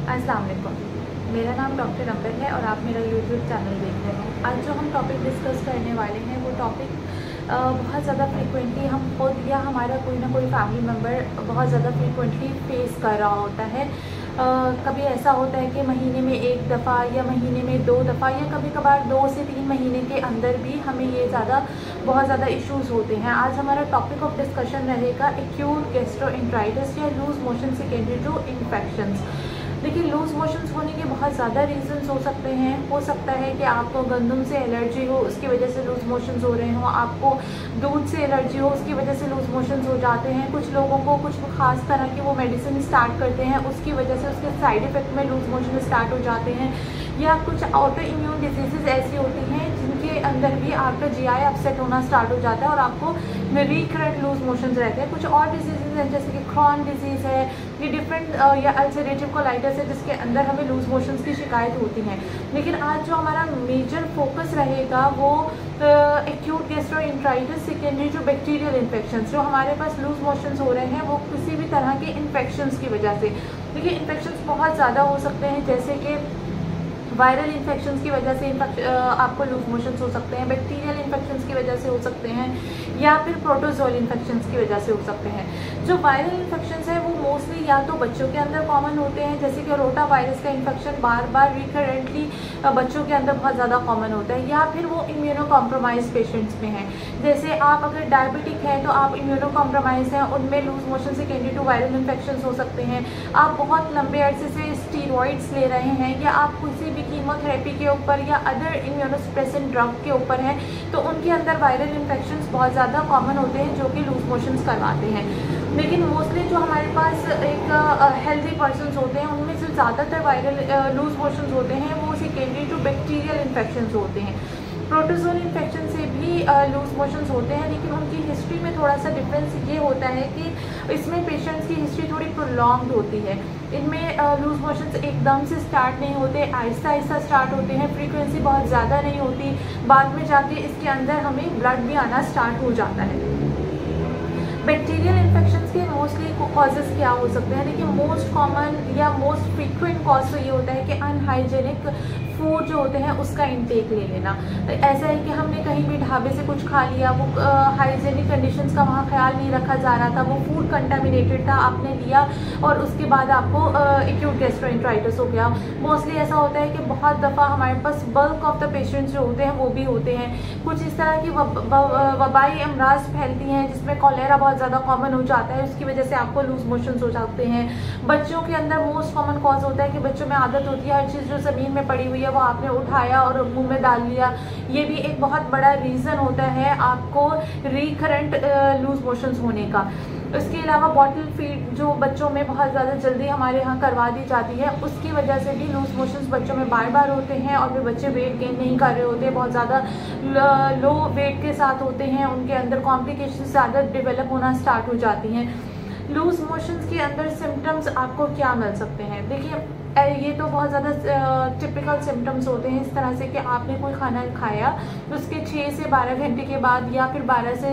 अस्सलाम वालेकुम। मेरा नाम डॉक्टर अंबर है और आप मेरा यूट्यूब चैनल देख रहे हैं। आज जो हम टॉपिक डिस्कस करने वाले हैं वो टॉपिक बहुत ज़्यादा फ्रीक्वेंटली हम खुद या हमारा कोई ना कोई फैमिली मेम्बर बहुत ज़्यादा फ्रीक्वेंटली फेस कर रहा होता है। कभी ऐसा होता है कि महीने में एक दफ़ा या महीने में 2 दफ़ा या कभी कभार 2 से 3 महीने के अंदर भी हमें ये बहुत ज़्यादा इश्यूज़ होते हैं। आज हमारा टॉपिक ऑफ डिस्कशन रहेगा एक्यूट गैस्ट्रोएंटेराइटिस या loose motion secondary to infections. देखिए, लूज़ मोशंस होने के बहुत ज़्यादा रीज़न्स हो सकते हैं। हो सकता है कि आपको गंदम से एलर्जी हो, उसकी वजह से लूज़ मोशंस हो रहे हों। आपको दूध से एलर्जी हो, उसकी वजह से लूज़ मोशंस हो जाते हैं। कुछ लोगों को कुछ ख़ास तरह की वो मेडिसिन स्टार्ट करते हैं, उसकी वजह से उसके साइड इफ़ेक्ट में लूज़ मोशन स्टार्ट हो जाते हैं। या कुछ ऑटो इम्यून डिजीज़ ऐसी होती हैं जिनके अंदर भी आपका जीआई अपसेट होना स्टार्ट हो जाता है और आपको रिकरेंट लूज़ मोशंस रहते हैं। कुछ और डिजीज़ हैं जैसे कि क्रॉन डिजीज़ है, ये डिफरेंट या अल्सरेटिव कोलाइटिस है जिसके अंदर हमें लूज़ मोशंस की शिकायत होती है। लेकिन आज जो हमारा मेजर फोकस रहेगा वो acute gastroenteritis secondary to bacterial infections. जो हमारे पास लूज़ मोशंस हो रहे हैं वो किसी भी तरह के इन्फेक्शंस की वजह से। देखिए, इन्फेक्शंस बहुत ज़्यादा हो सकते हैं, जैसे कि वायरल इन्फेक्शंस की वजह से आपको लूज मोशंस हो सकते हैं, बैक्टीरियल इन्फेक्शंस की वजह से हो सकते हैं, या फिर प्रोटोजोल इन्फेक्शंस की वजह से हो सकते हैं। जो वायरल इन्फेक्शंस हैं वो मोस्टली या तो बच्चों के अंदर कॉमन होते हैं, जैसे कि रोटा वायरस का इन्फेक्शन बार बार रिकरेंटली बच्चों के अंदर बहुत ज़्यादा कॉमन होता है, या फिर वो इम्यूनो कॉम्प्रोमाइज पेशेंट्स में हैं। जैसे आप अगर डायबिटिक हैं तो आप इम्यूनो कॉम्प्रोमाइज हैं, उनमें loose motion secondary to viral infections हो सकते हैं। आप बहुत लंबे अरसे से स्टीरॉइड्स ले रहे हैं या आप किसी भी कीमोथेरेपी के ऊपर या अदर इम्यूनोसप्रेसेंट ड्रग के ऊपर हैं, तो उनके अंदर वायरल इन्फेक्शंस बहुत ज़्यादा कॉमन होते हैं जो कि लूज मोशंस करवाते हैं। लेकिन मोस्टली जो हमारे पास एक हेल्दी पर्सनस होते हैं उनमें से ज़्यादातर वायरल लूज मोशंस होते हैं वो सेकेंडरी टू बैक्टीरियल इन्फेक्शंस होते हैं। प्रोटोजोल इन्फेक्शन से भी लूज मोशंस होते हैं, लेकिन उनकी हिस्ट्री में थोड़ा सा डिफरेंस ये होता है कि इसमें पेशेंट्स की हिस्ट्री थोड़ी प्रोलॉन्ग्ड होती है। इनमें लूज मोशंस एकदम से स्टार्ट नहीं होते, आहिस्ता आहिस्ता स्टार्ट होते हैं, फ्रीक्वेंसी बहुत ज़्यादा नहीं होती, बाद में जाके इसके अंदर हमें ब्लड भी आना स्टार्ट हो जाता है। बैक्टीरियल इन्फेक्शंस के मोस्टली कॉजेज़ क्या हो सकते हैं? देखिए, मोस्ट कॉमन या मोस्ट फ्रीक्वेंट कॉज तो ये होता है कि अनहाइजेनिक फूड जो होते हैं उसका इंटेक ले लेना। ऐसा है कि हमने कहीं भी ढाबे से कुछ खा लिया, वो हाइजेनिक कंडीशंस का वहाँ ख्याल नहीं रखा जा रहा था, वो फूड कंटामिनेटेड था, आपने लिया और उसके बाद आपको एक्यूट गैस्ट्रोएंटेराइटिस हो गया। मोस्टली ऐसा होता है कि बहुत दफ़ा हमारे पास बल्क ऑफ द पेशेंट्स जो होते हैं वो भी होते हैं। कुछ इस तरह की वबाई अमराज फैलती हैं जिसमें कॉलेरा बहुत ज़्यादा कॉमन हो जाता है, उसकी वजह से आपको लूज मोशंस हो जाते हैं। बच्चों के अंदर मोस्ट कॉमन कॉज होता है कि बच्चों में आदत होती है हर चीज़ जो ज़मीन में पड़ी हुई है वो आपने उठाया और मुंह में डाल लिया। ये भी एक बहुत बड़ा रीज़न होता है आपको रिकरेंट लूज मोशंस होने का। इसके अलावा बॉटल फीड जो बच्चों में बहुत ज़्यादा जल्दी हमारे यहाँ करवा दी जाती है, उसकी वजह से भी लूज मोशंस बच्चों में बार बार होते हैं और वे बच्चे वेट गेन नहीं कर रहे होते, बहुत ज़्यादा लो वेट के साथ होते हैं, उनके अंदर कॉम्प्लिकेशन ज़्यादा डेवलप होना स्टार्ट हो जाती हैं। लूज मोशंस के अंदर सिम्टम्स आपको क्या मिल सकते हैं? देखिए, ये तो बहुत ज़्यादा टिपिकल सिम्टम्स होते हैं इस तरह से कि आपने कोई खाना खाया उसके 6 से 12 घंटे के बाद या फिर 12 से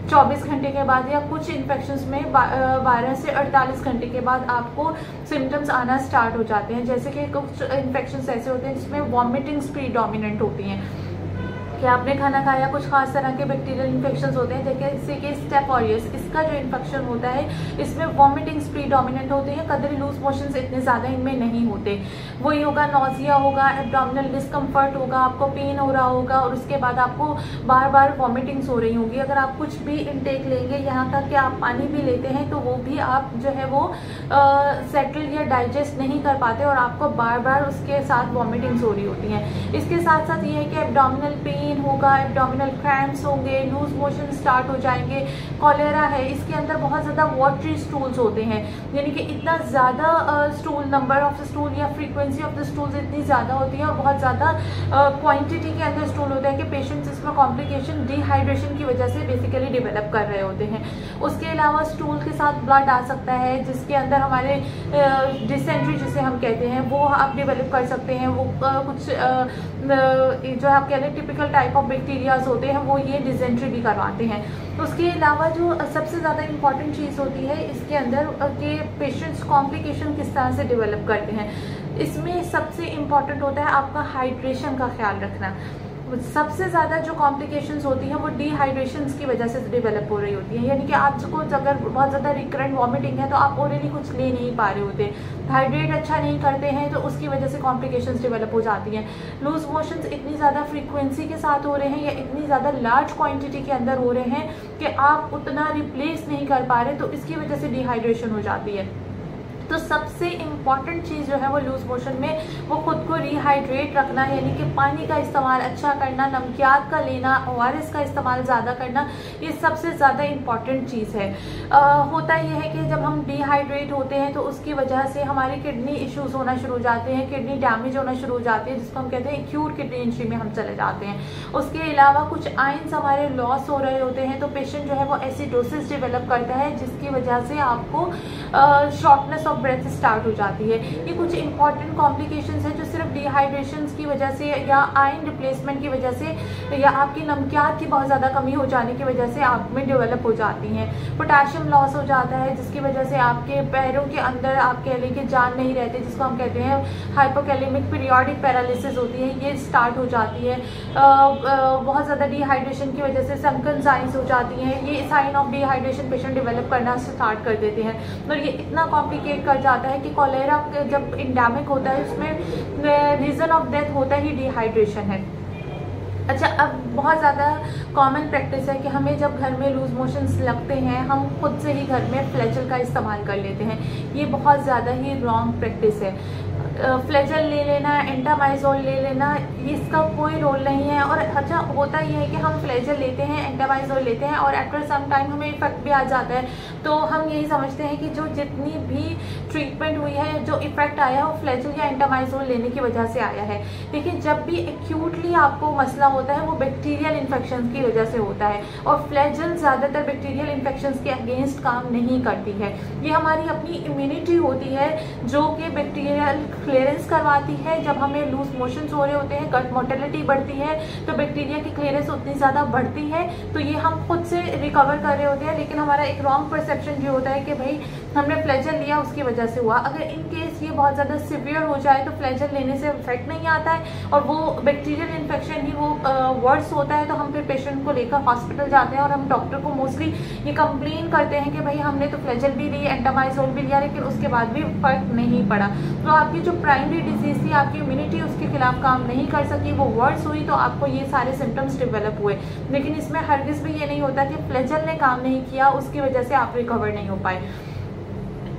24 घंटे के बाद या कुछ इन्फेक्शंस में 12 से 48 घंटे के बाद आपको सिम्टम्स आना स्टार्ट हो जाते हैं। जैसे कि कुछ इन्फेक्शंस ऐसे होते हैं जिसमें वॉमिटिंग्स प्रीडोमिनेंट होती हैं कि आपने खाना खाया, कुछ खास तरह के बैक्टीरियल इन्फेक्शंस होते हैं जैसे कि स्टेफ ऑरियस, इसका जो इन्फेक्शन होता है इसमें वॉमिटिंग्स प्रीडोमिनेंट होती हैं, कदरी लूज मोशंस इतने ज़्यादा इनमें नहीं होते। वही होगा, नॉजिया होगा, एब्डोमिनल डिस्कम्फर्ट होगा, आपको पेन हो रहा होगा और उसके बाद आपको बार बार वॉमिटिंग्स हो रही होंगी। अगर आप कुछ भी इनटेक लेंगे, यहाँ तक कि आप पानी भी लेते हैं, तो वो भी आप जो है वो सेटल या डाइजेस्ट नहीं कर पाते और आपको बार बार उसके साथ वॉमिटिंग्स हो रही होती हैं। इसके साथ साथ ये है कि एब्डोमिनल पेन होगा, एब्डोमिनल क्रैम्प्स होंगे, लूज मोशन स्टार्ट हो जाएंगे। कॉलेरा है, इसके अंदर बहुत ज़्यादा वाटरी स्टूल्स होते हैं, यानी कि इतना ज़्यादा स्टूल, नंबर ऑफ स्टूल या फ्रीक्वेंसी ऑफ द स्टूल्स इतनी ज़्यादा होती है और बहुत ज़्यादा क्वांटिटी के अंदर स्टूल होता है कि पेशेंट्स इसमें कॉम्प्लिकेशन डिहाइड्रेशन की वजह से बेसिकली डेवलप कर रहे होते हैं। उसके अलावा स्टूल के साथ ब्लड आ सकता है जिसके अंदर हमारे डिसेंट्री जिसे हम कहते हैं वो आप डेवलप कर सकते हैं। वो कुछ जो आप कह रहे हैं टिपिकल टाइप ऑफ बैक्टीरियाज होते हैं वो ये डिसेंट्री भी करवाते हैं। उसके अलावा जो सबसे ज़्यादा इम्पॉर्टेंट चीज़ होती है इसके अंदर कि पेशेंट्स कॉम्प्लिकेशन किस तरह से डेवलप करते हैं। इसमें सबसे इम्पॉर्टेंट होता है आपका हाइड्रेशन का ख्याल रखना। सबसे ज़्यादा जो कॉम्प्लिकेशंस होती हैं वो डिहाइड्रेशंस की वजह से डेवलप हो रही होती है, यानी कि आपको अगर बहुत ज़्यादा रिकरेंट वॉमिटिंग है तो आप ओरली कुछ ले नहीं पा रहे होते, हाइड्रेट अच्छा नहीं करते हैं, तो उसकी वजह से कॉम्प्लिकेशंस डेवलप हो जाती हैं। लूज मोशंस इतनी ज़्यादा फ्रीक्वेंसी के साथ हो रहे हैं या इतनी ज़्यादा लार्ज क्वांटिटी के अंदर हो रहे हैं कि आप उतना रिप्लेस नहीं कर पा रहे, तो इसकी वजह से डिहाइड्रेशन हो जाती है। तो सबसे इम्पॉर्टेंट चीज़ जो है वो लूज मोशन में वो खुद को रिहाइड्रेट रखना, यानी कि पानी का इस्तेमाल अच्छा करना, नमकियात का लेना, ORS का इस्तेमाल ज़्यादा करना, ये सबसे ज़्यादा इम्पॉर्टेंट चीज़ है। होता यह है कि जब हम डिहाइड्रेट होते हैं तो उसकी वजह से हमारी किडनी इश्यूज़ होना शुरू हो जाते हैं, किडनी डैमेज होना शुरू हो जाती है, जिसको हम कहते हैं एक्यूट किडनी इंजरी में हम चले जाते हैं। उसके अलावा कुछ आयंस हमारे लॉस हो रहे होते हैं, तो पेशेंट जो है वो एसिडोसिस डेवलप करता है, जिसकी वजह से आपको शॉर्टनेस ऑफ ब्रेथ स्टार्ट हो जाती है। ये कुछ इंपॉर्टेंट कॉम्प्लिकेशंस हैं जो सिर्फ डिहाइड्रेशंस की वजह से या आयरन रिप्लेसमेंट की वजह से या आपकी नमकियात की बहुत ज़्यादा कमी हो जाने की वजह से आप में डेवलप हो जाती हैं। पोटेशियम लॉस हो जाता है, जिसकी वजह से आपके पैरों के अंदर आप कह लें कि जान नहीं रहते, जिसको हम कहते हैं हाइपोकैलेमिक पीरियोडिक पैरालिसिस होती है, ये स्टार्ट हो जाती है। बहुत ज़्यादा डिहाइड्रेशन की वजह से संकन साइंस हो जाती हैं, ये sign of dehydration patient develop करना स्टार्ट कर देते हैं। और ये इतना कॉम्प्लिकेट कर जाता है कि कॉलेरा जब इंडेमिक होता है उसमें रीज़न ऑफ डेथ होता ही डिहाइड्रेशन है। अच्छा, अब बहुत ज़्यादा कॉमन प्रैक्टिस है कि हमें जब घर में लूज मोशंस लगते हैं हम खुद से ही घर में फ्लैजल का इस्तेमाल कर लेते हैं। ये बहुत ज़्यादा ही रॉन्ग प्रैक्टिस है। फ्लैजल ले लेना, एंटामाइजोल ले लेना, इसका कोई रोल नहीं है। और अच्छा होता यह है कि हम फ्लैजल लेते हैं, एंटामाइजोल लेते हैं और आफ्टर सम टाइम हमें इफेक्ट भी आ जाता है, तो हम यही समझते हैं कि जो जितनी भी ट्रीटमेंट हुई है, जो इफेक्ट आया है वो फ्लैजल या एंटामाइजोल लेने की वजह से आया है। लेकिन जब भी एक्यूटली आपको मसला होता है वो बैक्टीरियल इन्फेक्शन की वजह से होता है, और फ्लैजल ज़्यादातर बैक्टीरियल इन्फेक्शन के अगेंस्ट काम नहीं करती है। ये हमारी अपनी इम्यूनिटी होती है जो कि बैक्टीरियल क्लियरेंस करवाती है। जब हमें लूज मोशंस हो रहे होते हैं, गट मोटिलिटी बढ़ती है, तो बैक्टीरिया की क्लियरेंस उतनी ज़्यादा बढ़ती है, तो ये हम खुद से रिकवर कर रहे होते हैं। लेकिन हमारा एक रॉन्ग परसेप्शन ये होता है कि भाई हमने फ्लैजल लिया उसकी वजह से हुआ। अगर इन केस ये बहुत ज़्यादा सिवियर हो जाए तो फ्लैजल लेने से इफेक्ट नहीं आता है और वो बैक्टीरियल इन्फेक्शन ही वो वर्स होता है, तो हम फिर पेशेंट को लेकर हॉस्पिटल जाते हैं और हम डॉक्टर को मोस्टली ये कंप्लेन करते हैं कि भाई हमने तो फ्लैजल भी ली, एंटामाइजोल भी लिया, लेकिन उसके बाद भी फर्क नहीं पड़ा। तो आपकी जो प्राइमरी डिजीज थी, आपकी इम्यूनिटी उसके खिलाफ काम नहीं कर सकी, वो वर्स हुई, तो आपको ये सारे सिम्टम्स डेवलप हुए। लेकिन इसमें हरगिज़ भी ये नहीं होता कि फ्लैजल ने काम नहीं किया, उसकी वजह से आप रिकवर नहीं हो पाए।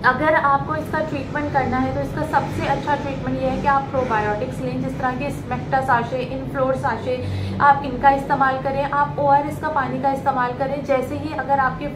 अगर आपको इसका ट्रीटमेंट करना है तो इसका सबसे अच्छा ट्रीटमेंट ये है कि आप प्रोबायोटिक्स लें, जिस तरह के स्मेक्टा साशे, इनफ्लोर साशे, आप इनका इस्तेमाल करें। आप ORS का पानी का इस्तेमाल करें। जैसे ही अगर आपकी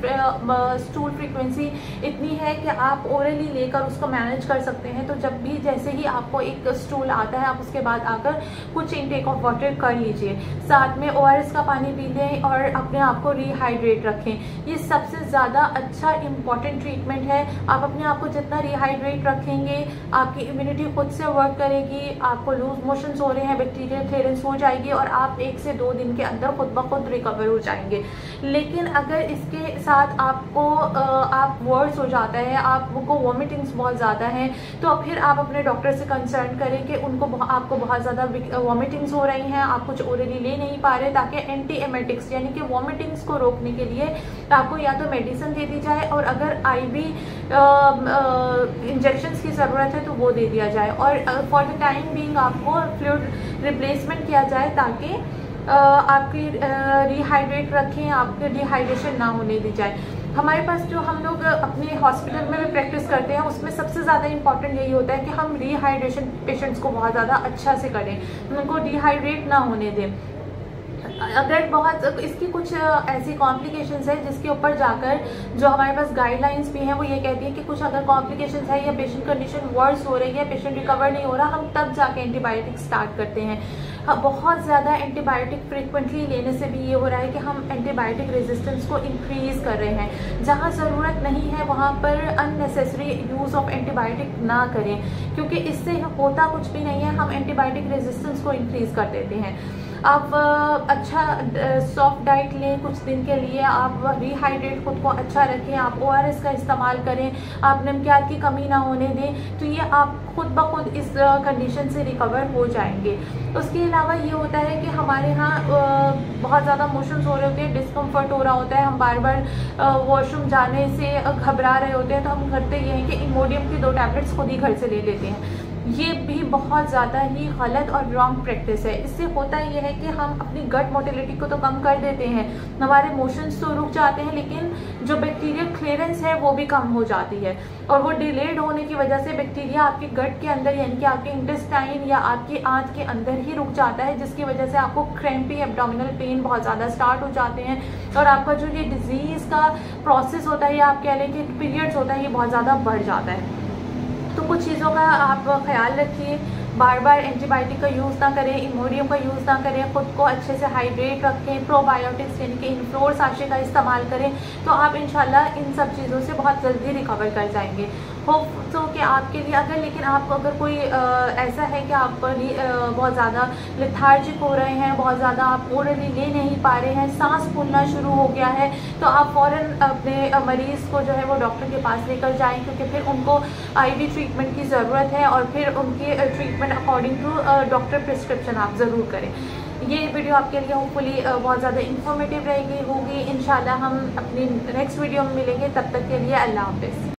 स्टूल फ्रीक्वेंसी इतनी है कि आप ओरली लेकर उसको मैनेज कर सकते हैं, तो जब भी जैसे ही आपको एक स्टूल आता है आप उसके बाद आकर कुछ इनटेक ऑफ वाटर कर लीजिए, साथ में ORS का पानी पी लें और अपने आप को रिहाइड्रेट रखें। ये सबसे ज़्यादा अच्छा इम्पॉर्टेंट ट्रीटमेंट है। आप अपने आप को जितना रिहाइड्रेट रखेंगे, आपकी इम्यूनिटी खुद से वर्क करेगी, आपको लूज मोशंस हो रहे हैं, बैक्टीरियल क्लियरेंस हो जाएगी और आप 1 से 2 दिन के अंदर खुद ब खुद रिकवर हो जाएंगे। लेकिन अगर इसके साथ आपको आप वर्स हो जाता है, आपको वॉमिटिंग्स बहुत ज़्यादा हैं, तो फिर आप अपने डॉक्टर से कंसल्ट करें कि आपको बहुत ज़्यादा वॉमिटिंग्स हो रही हैं, आप कुछ ओरली ले नहीं पा रहे, ताकि एंटी एमेटिक्स यानी कि वॉमिटिंग्स को रोकने के लिए आपको या तो मेडिसिन दे दी जाए और अगर IV इंजेक्शंस की ज़रूरत है तो वो दे दिया जाए, और फॉर द टाइम बीइंग आपको फ्लूइड रिप्लेसमेंट किया जाए ताकि आपकी रिहाइड्रेट रखें, आपके डिहाइड्रेशन ना होने दी जाए। हमारे पास जो हम लोग अपने हॉस्पिटल में भी प्रैक्टिस करते हैं उसमें सबसे ज़्यादा इंपॉर्टेंट यही होता है कि हम रिहाइड्रेशन पेशेंट्स को बहुत ज़्यादा अच्छा से करें, उनको डिहाइड्रेट ना होने दें। अगर बहुत इसकी कुछ ऐसी कॉम्प्लिकेशंस है जिसके ऊपर जाकर जो हमारे पास गाइडलाइंस भी हैं वो ये कहती है कि कुछ अगर कॉम्प्लिकेशंस है या पेशेंट कंडीशन वर्स हो रही है, पेशेंट रिकवर नहीं हो रहा, हम तब जाके एंटीबायोटिक स्टार्ट करते हैं। बहुत ज़्यादा एंटीबायोटिक फ्रीक्वेंटली लेने से भी ये हो रहा है कि हम एंटीबायोटिक रेजिस्टेंस को इंक्रीज़ कर रहे हैं। जहाँ ज़रूरत नहीं है वहाँ पर अननेसेसरी यूज़ ऑफ एंटीबायोटिक ना करें, क्योंकि इससे होता कुछ भी नहीं है, हम एंटीबायोटिक रेजिस्टेंस को इंक्रीज़ कर देते हैं। आप अच्छा सॉफ्ट डाइट लें कुछ दिन के लिए, आप रिहाइड्रेट खुद को अच्छा रखें, आप ORS का इस्तेमाल करें, आप नमकियात की कमी ना होने दें, तो ये आप खुद ब खुद इस कंडीशन से रिकवर हो जाएंगे। उसके अलावा ये होता है कि हमारे यहाँ बहुत ज़्यादा मोशंस हो रहे होते हैं, डिस्कम्फर्ट हो रहा होता है, हम बार बार वॉशरूम जाने से घबरा रहे होते हैं, तो हम करते ये हैं कि इमोडियम की 2 टैबलेट्स खुद ही घर से ले लेते हैं। ये भी बहुत ज़्यादा ही गलत और रॉन्ग प्रैक्टिस है। इससे होता ये है कि हम अपनी गट मोटिलिटी को तो कम कर देते हैं, हमारे मोशंस तो रुक जाते हैं, लेकिन जो बैक्टीरियल क्लियरेंस है वो भी कम हो जाती है, और वो डिलेड होने की वजह से बैक्टीरिया आपके गट के अंदर यानी कि आपके इंटेस्टाइन या आपकी आंत के अंदर ही रुक जाता है, जिसकी वजह से आपको क्रैम्पी एब्डोमिनल पेन बहुत ज़्यादा स्टार्ट हो जाते हैं, और आपका जो ये डिजीज़ का प्रोसेस होता है या आप कह लें कि पीरियड्स होता है ये बहुत ज़्यादा बढ़ जाता है। तो कुछ चीज़ों का आप ख्याल रखिए, बार बार एंटीबायोटिक का यूज़ ना करें, इमोडियम का यूज़ ना करें, खुद को अच्छे से हाइड्रेट रखें, प्रोबायोटिक्स यानी कि इनफ्लोर साशे का इस्तेमाल करें, तो आप इंशाल्लाह इन सब चीज़ों से बहुत जल्दी रिकवर कर जाएंगे। होप तो कि आपके लिए लेकिन आपको अगर कोई ऐसा है कि आप बहुत ज़्यादा लेथार्जिक हो रहे हैं, बहुत ज़्यादा आप ओरली ले नहीं पा रहे हैं, सांस फूलना शुरू हो गया है, तो आप फ़ौरन अपने मरीज़ को जो है वो डॉक्टर के पास लेकर जाएं, क्योंकि फिर उनको IV ट्रीटमेंट की ज़रूरत है, और फिर उनकी treatment according to doctor prescription आप ज़रूर करें। ये वीडियो आपके लिए होपफुली बहुत ज़्यादा इन्फॉर्मेटिव रहेगी होगी। इंशाल्लाह हम अपनी नेक्स्ट वीडियो में मिलेंगे, तब तक के लिए अल्लाह हाफ़िज़।